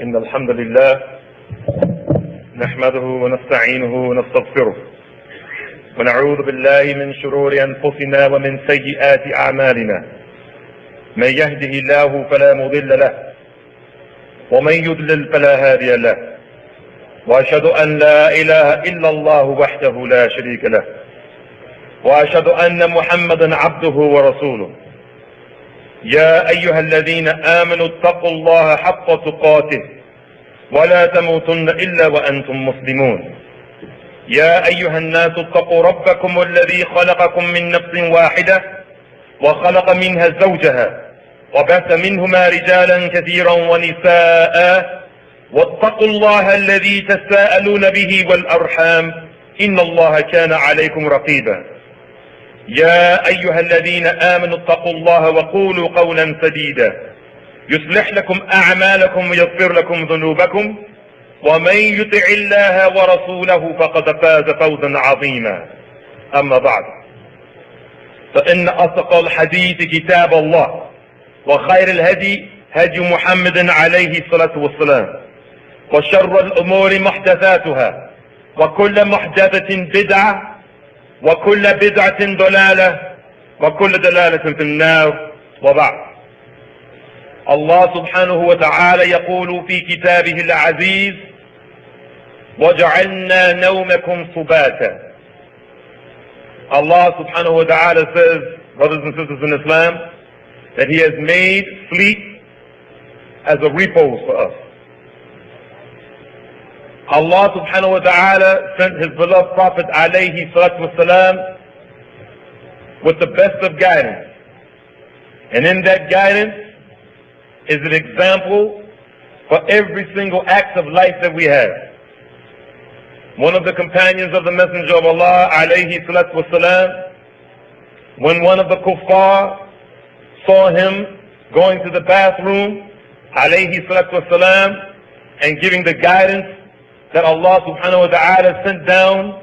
إن الحمد لله نحمده ونستعينه ونستغفره ونعوذ بالله من شرور أنفسنا ومن سيئات أعمالنا من يهده الله فلا مضل له ومن يضلل فلا هادي له وأشهد أن لا إله إلا الله وحده لا شريك له وأشهد أن محمدا عبده ورسوله يا أيها الذين آمنوا اتقوا الله حق تقاته ولا تموتن إلا وأنتم مسلمون يا أيها الناس اتقوا ربكم الذي خلقكم من نفس واحدة وخلق منها زوجها وبث منهما رجالا كثيرا ونساء واتقوا الله الذي تساءلون به والأرحام إن الله كان عليكم رقيبا يا أيها الذين آمنوا اتقوا الله وقولوا قولا سديدا يصلح لكم أعمالكم ويغفر لكم ذنوبكم ومن يطع الله ورسوله فقد فاز فوزا عظيما أما بعد فإن أصدق الحديث كتاب الله وخير الهدي هدي محمد عليه الصلاة والسلام وشر الأمور محدثاتها وكل محدثة بدعة وكل بدعة ضلالة وكل ضلالة في النار وبعد الله سبحانه وتعالى يقول في كتابه العزيز وجعلنا نومكم سباتا. Allah subhanahu wa ta'ala says, brothers and sisters in Islam, that He has made sleep as a repose for us. Allah subhanahu wa ta'ala sent His beloved Prophet alayhi salatu wasalam with the best of guidance. And in that guidance is an example for every single act of life that we have. One of the companions of the Messenger of Allah alayhi salatu wasalam, when one of the kuffar saw him going to the bathroom alayhi salatu wasalam and giving the guidance that Allah subhanahu wa ta'ala sent down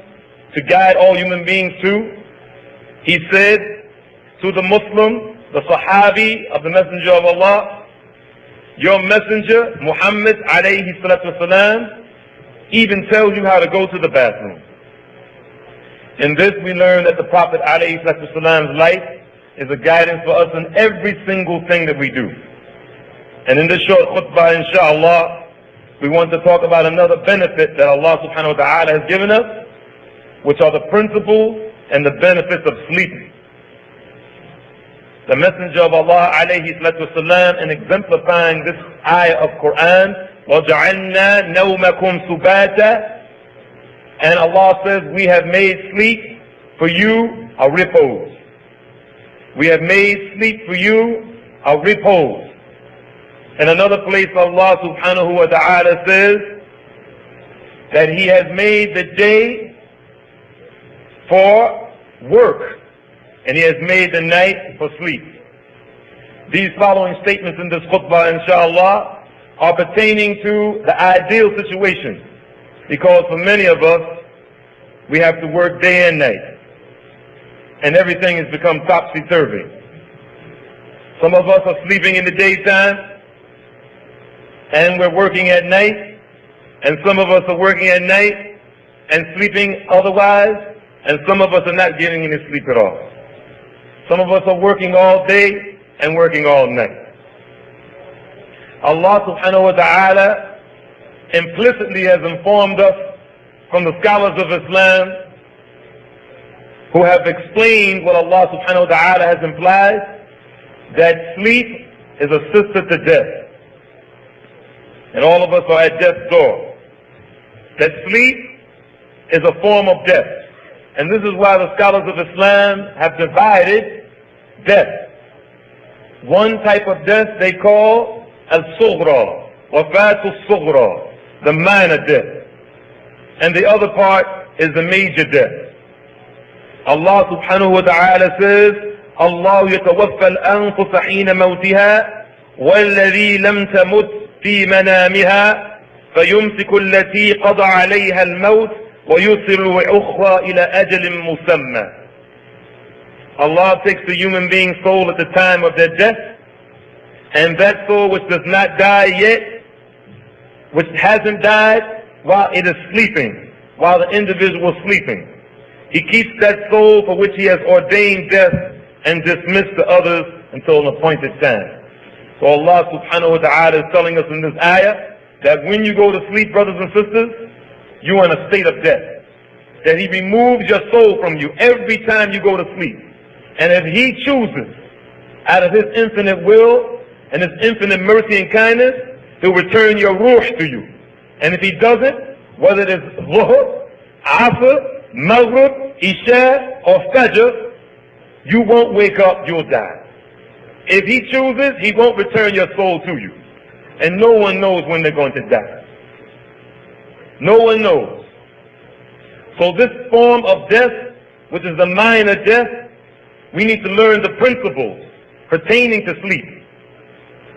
to guide all human beings to, he said to the Muslim, the Sahabi of the Messenger of Allah, your Messenger Muhammad alayhi salatu wasalam even tells you how to go to the bathroom. In this we learn that the Prophet alayhi salatu wasalam's life is a guidance for us in every single thing that we do. And in this short khutbah, inshallah, we want to talk about another benefit that Allah subhanahu wa ta'ala has given us, which are the principles and the benefits of sleeping. The Messenger of Allah alayhi salatu wasalam, in exemplifying this ayah of Quran, وَجَعَلْنَا نَوْمَكُمْ سُبَاتًا, and Allah says, we have made sleep for you a repose. We have made sleep for you a repose. In another place, Allah subhanahu wa ta'ala says that He has made the day for work and He has made the night for sleep. These following statements in this khutbah, inshallah, are pertaining to the ideal situation, because for many of us, we have to work day and night and everything has become topsy-turvy. Some of us are sleeping in the daytime and we're working at night, and some of us are working at night and sleeping otherwise, and some of us are not getting any sleep at all. Some of us are working all day and working all night. Allah subhanahu wa ta'ala implicitly has informed us from the scholars of Islam who have explained what Allah subhanahu wa ta'ala has implied, that sleep is a sister to death. And all of us are at death's door. That sleep is a form of death. And this is why the scholars of Islam have divided death. One type of death they call al-sughra, wafatu al-sughra, the minor death. And the other part is the major death. Allah subhanahu wa ta'ala says, Allah yatawaffa al-anfusa hina mawtiha, والذي لم تمت في منامها فيمسك التي قضى عليها الموت ويرسل أخرى إلى أجل مسمى. Allah takes the human being's soul at the time of their death, and that soul which does not die yet, which hasn't died while it is sleeping, while the individual is sleeping. He keeps that soul for which he has ordained death and dismissed the others until an appointed time. So Allah subhanahu wa ta'ala is telling us in this ayah that when you go to sleep, brothers and sisters, you are in a state of death. That he removes your soul from you every time you go to sleep. And if he chooses, out of his infinite will and his infinite mercy and kindness, he'll return your ruh to you. And if he doesn't, whether it is Zuhr, Asr, Maghrib, Isha, or Fajr, you won't wake up, you'll die. If he chooses, he won't return your soul to you. And no one knows when they're going to die. No one knows. So this form of death, which is the minor death, we need to learn the principles pertaining to sleep.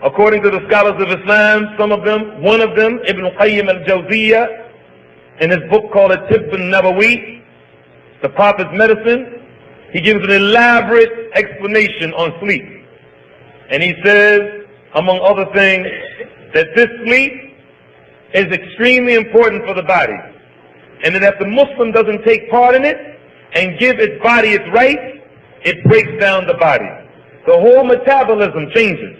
According to the scholars of Islam, one of them, Ibn Qayyim al-Jawziyah, in his book called Tibb al-Nabawi, the Prophet's Medicine, he gives an elaborate explanation on sleep. And he says, among other things, that this sleep is extremely important for the body. And that if the Muslim doesn't take part in it and give its body its rights, it breaks down the body. The whole metabolism changes.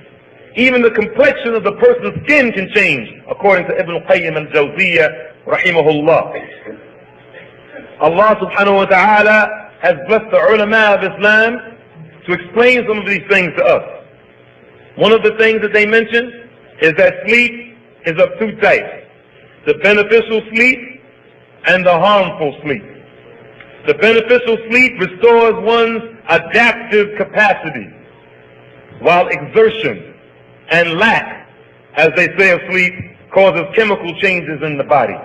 Even the complexion of the person's skin can change, according to Ibn Qayyim al-Jawziyah, rahimahullah. Allah subhanahu wa ta'ala has blessed the ulama of Islam to explain some of these things to us. One of the things that they mention is that sleep is of two types: the beneficial sleep and the harmful sleep. The beneficial sleep restores one's adaptive capacity, while exertion and lack, as they say of sleep, causes chemical changes in the body.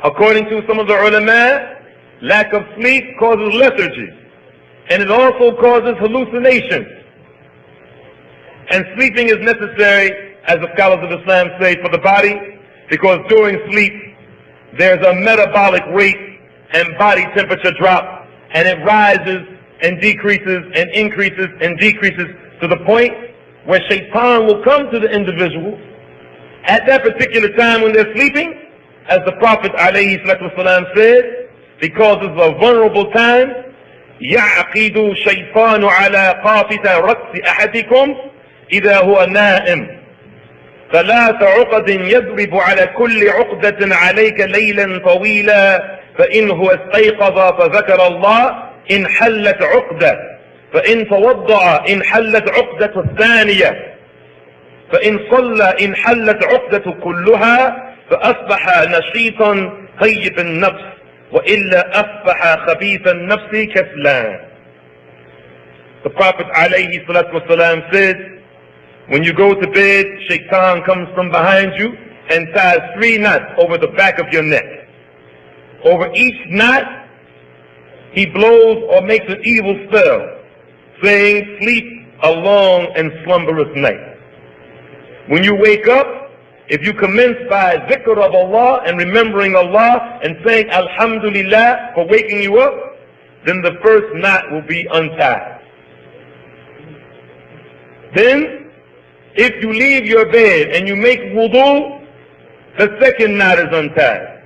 According to some of the ulama, lack of sleep causes lethargy, and it also causes hallucinations. And sleeping is necessary, as the scholars of Islam say, for the body, because during sleep there's a metabolic rate and body temperature drop, and it rises and decreases and increases and decreases to the point where shaitan will come to the individual at that particular time when they're sleeping, as the Prophet ﷺ said, because it's a vulnerable time. يَعْقِدُ شَيْطَانُ عَلَى قَافِةَ رَأْسِ أَحَدِكُمْ إِذَا هُوَ نَائِمٌ ثلاث عقد يضرب على كل عقدة عليك ليلا طويلا فإن هو استيقظ فذكر الله إن حلت عقدة فإن توضأ إن حلت عقدة الثانية فإن صلى إن حلت عقدة كلها فأصبح نشيطا طيب النفس وإلا أصبح خبيث النفس كسلان. The Prophet عليه الصلاة والسلام said, when you go to bed, shaitan comes from behind you and ties 3 knots over the back of your neck. Over each knot, he blows or makes an evil spell, saying, sleep a long and slumberous night. When you wake up, if you commence by zikr of Allah and remembering Allah and saying Alhamdulillah for waking you up, then the first knot will be untied. Then, if you leave your bed and you make wudu, the second knot is untied.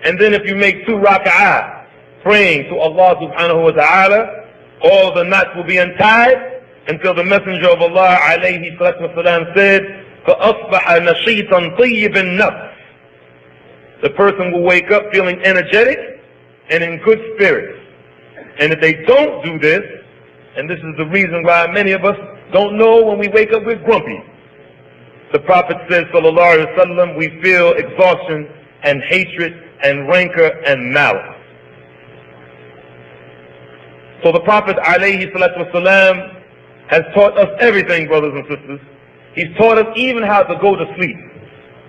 And then if you make 2 rak'ah, praying to Allah subhanahu wa ta'ala, all the knots will be untied until the Messenger of Allah alayhi salatu wasalam said, فَأَصْبَحَ نَشِيطًا طِيِّبَ النَّفْسِ. The person will wake up feeling energetic and in good spirits. And if they don't do this, and this is the reason why many of us don't know when we wake up we're grumpy. The Prophet says, sallallahu alaihi wasallam, we feel exhaustion and hatred and rancor and malice. So the Prophet alayhi salatu wasalam has taught us everything, brothers and sisters. He's taught us even how to go to sleep.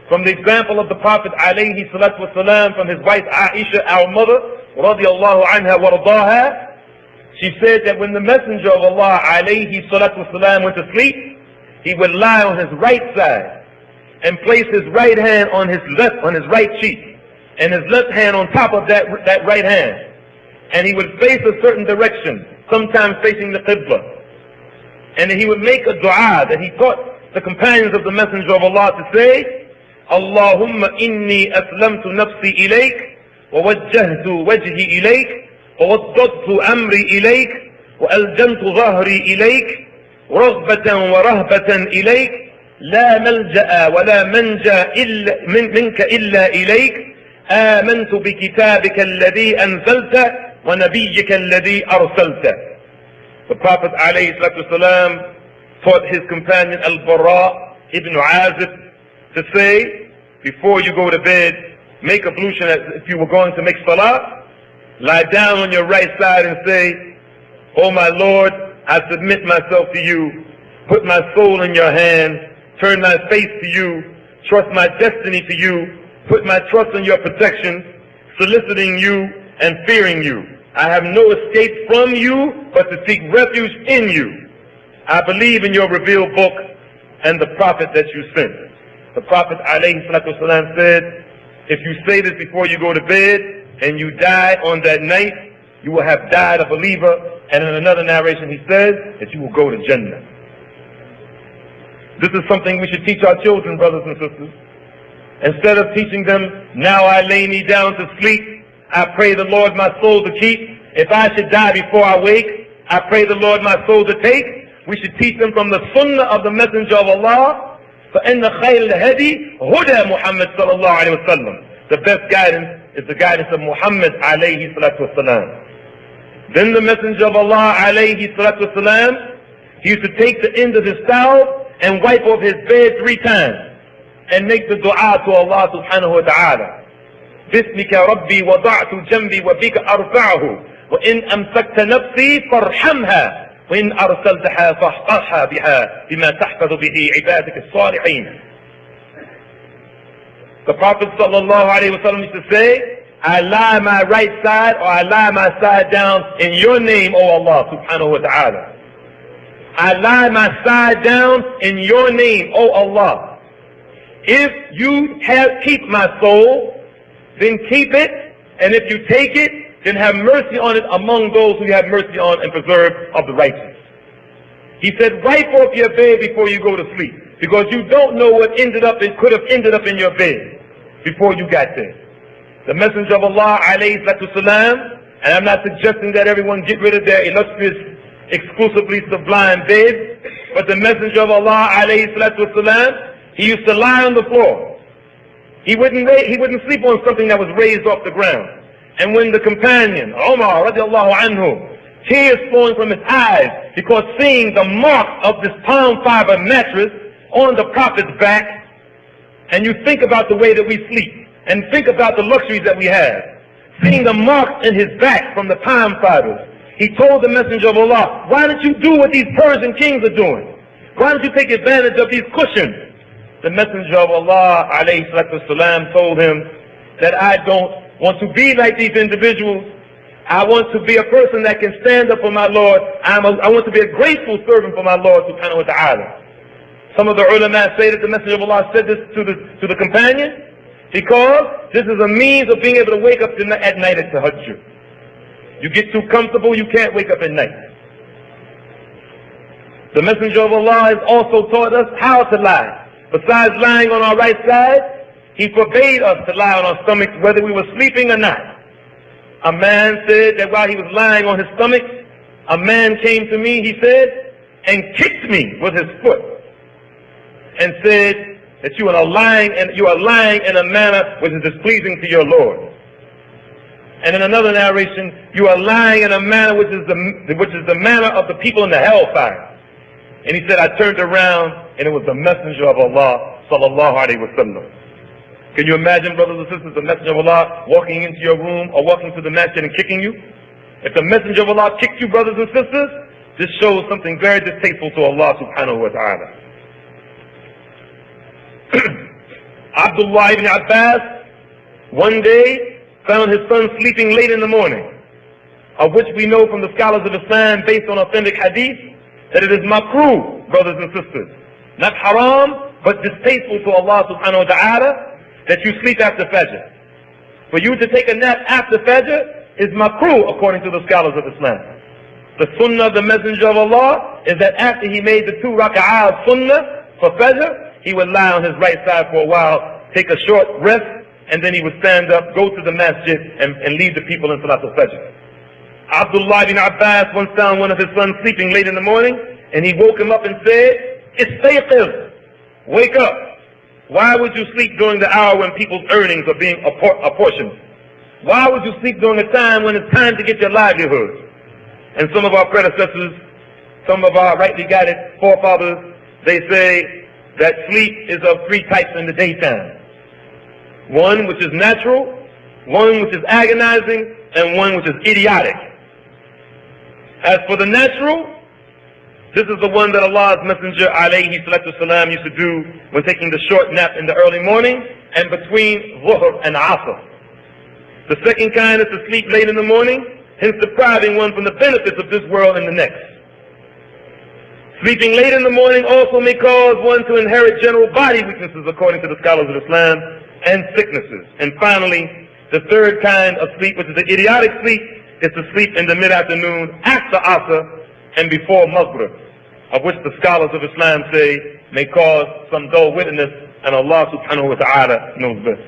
From the example of the Prophet alayhi salatu wasalam from his wife Aisha, our mother, radiallahu anha wa radaha, she said that when the Messenger of Allah alayhi salatu wasalam went to sleep, he would lie on his right side and place his right hand on his right cheek, and his left hand on top of that right hand. And he would face a certain direction, sometimes facing the Qibla. And he would make a dua that he taught the companions of the Messenger of Allah to say, اللهم إني أسلمت نفسي إليك ووجهت وجهي إليك ووضضت أمري إليك وألجمت ظهري إليك رغبة ورهبة إليك لا ملجأ ولا منجا منك إلا إليك آمنت بكتابك الذي أنزلت ونبيك الذي أرسلت. The Prophet ﷺ taught his companion Al-Bara ibn Azib to say, before you go to bed, make ablution as if you were going to make salah, lie down on your right side and say, "O my Lord, I submit myself to you, put my soul in your hands, turn my face to you, trust my destiny to you, put my trust in your protection, soliciting you and fearing you. I have no escape from you but to seek refuge in you. I believe in your revealed book and the prophet that you sent." The Prophet ﷺ said, if you say this before you go to bed and you die on that night, you will have died a believer. And in another narration he says that you will go to Jannah. This is something we should teach our children, brothers and sisters. Instead of teaching them, now I lay me down to sleep, I pray the Lord my soul to keep. If I should die before I wake, I pray the Lord my soul to take. We should teach them from the sunnah of the Messenger of Allah. فَإِنَّ خَيْرَ الْهَدِي هُدَى مُحَمَّدٍ صَلَى اللَّهُ عَلَيْهِ وَسَلَّمَ. The best guidance is the guidance of Muhammad alayhi salatu wasalam. Then the Messenger of Allah alayhi salatu wasalam, he used to take the end of his towel and wipe off his bed 3 times and make the dua to Allah subhanahu wa ta'ala. بِسْمِكَ رَبِّي وَضَعْتُ جَنْبِي وَبِكَ أَرْفَعُهُ وَإِنْ أَمْسَكْتَ نَفْسِي فَارْحَمْهَا وإن أرسلتها فاحفظها بها بما تحفظ به عبادك الصالحين. The Prophet sallallahu alaihi wasallam used to say, I lie my right side or I lie my side down in your name, O Allah subhanahu wa ta'ala. I lie my side down in your name, O Allah. If you keep my soul, then keep it, and if you take it, then have mercy on it among those who you have mercy on and preserve of the righteous. He said, wipe off your bed before you go to sleep, because you don't know what could have ended up in your bed before you got there. The Messenger of Allah alayhi salatu salam, and I'm not suggesting that everyone get rid of their illustrious, exclusively sublime beds, but the Messenger of Allah alayhi salatu salam, he used to lie on the floor. He wouldn't sleep on something that was raised off the ground. And when the companion, Umar radiallahu anhu, tears flowing from his eyes because seeing the mark of this palm fiber mattress on the Prophet's back, and you think about the way that we sleep, and think about the luxuries that we have, seeing the marks in his back from the palm fibers, he told the Messenger of Allah, why don't you do what these Persian kings are doing? Why don't you take advantage of these cushions? The Messenger of Allah alayhi salatu wasalam told him that I don't want to be like these individuals. I want to be a person that can stand up for my Lord. I want to be a grateful servant for my Lord subhanahu wa ta'ala. Some of the ulama say that the Messenger of Allah said this to the companion because this is a means of being able to wake up at night at tahajjud. You get too comfortable, you can't wake up at night. The Messenger of Allah has also taught us how to lie. Besides lying on our right side, he forbade us to lie on our stomachs whether we were sleeping or not. A man said that while he was lying on his stomach, a man came to me, he said, and kicked me with his foot and said that you are lying in a manner which is displeasing to your Lord. And in another narration, you are lying in a manner which is the manner of the people in the hellfire. And he said, I turned around and it was the Messenger of Allah sallallahu alaihi wasallam. Can you imagine, brothers and sisters, the Messenger of Allah walking into your room or walking to the masjid and kicking you? If the Messenger of Allah kicked you, brothers and sisters, this shows something very distasteful to Allah subhanahu wa ta'ala. Abdullah ibn Abbas one day found his son sleeping late in the morning, of which we know from the scholars of Islam based on authentic hadith that it is makruh, brothers and sisters. Not haram, but distasteful to Allah subhanahu wa ta'ala that you sleep after Fajr. For you to take a nap after Fajr is makruh according to the scholars of Islam. The sunnah of the Messenger of Allah is that after he made the 2 rak'ah of sunnah for Fajr, he would lie on his right side for a while take a short rest, and then he would stand up, go to the masjid, and lead the people in Salatul Fajr. Abdullah ibn Abbas once found one of his sons sleeping late in the morning, and he woke him up and said, "Istayqiz, wake up. Why would you sleep during the hour when people's earnings are being apportioned? Why would you sleep during a time when it's time to get your livelihood?" And some of our predecessors, some of our rightly guided forefathers, they say that sleep is of three types in the daytime. One which is natural, one which is agonizing, and one which is idiotic. As for the natural, this is the one that Allah's Messenger alayhi salatu salam used to do when taking the short nap in the early morning and between Dhuhr and Asr. The second kind is to sleep late in the morning, hence depriving one from the benefits of this world and the next. Sleeping late in the morning also may cause one to inherit general body weaknesses according to the scholars of Islam, and sicknesses. And finally, the third kind of sleep, which is the idiotic sleep, is to sleep in the mid-afternoon after Asr and before Maghrib, of which the scholars of Islam say may cause some dull witness, and Allah subhanahu wa ta'ala knows best.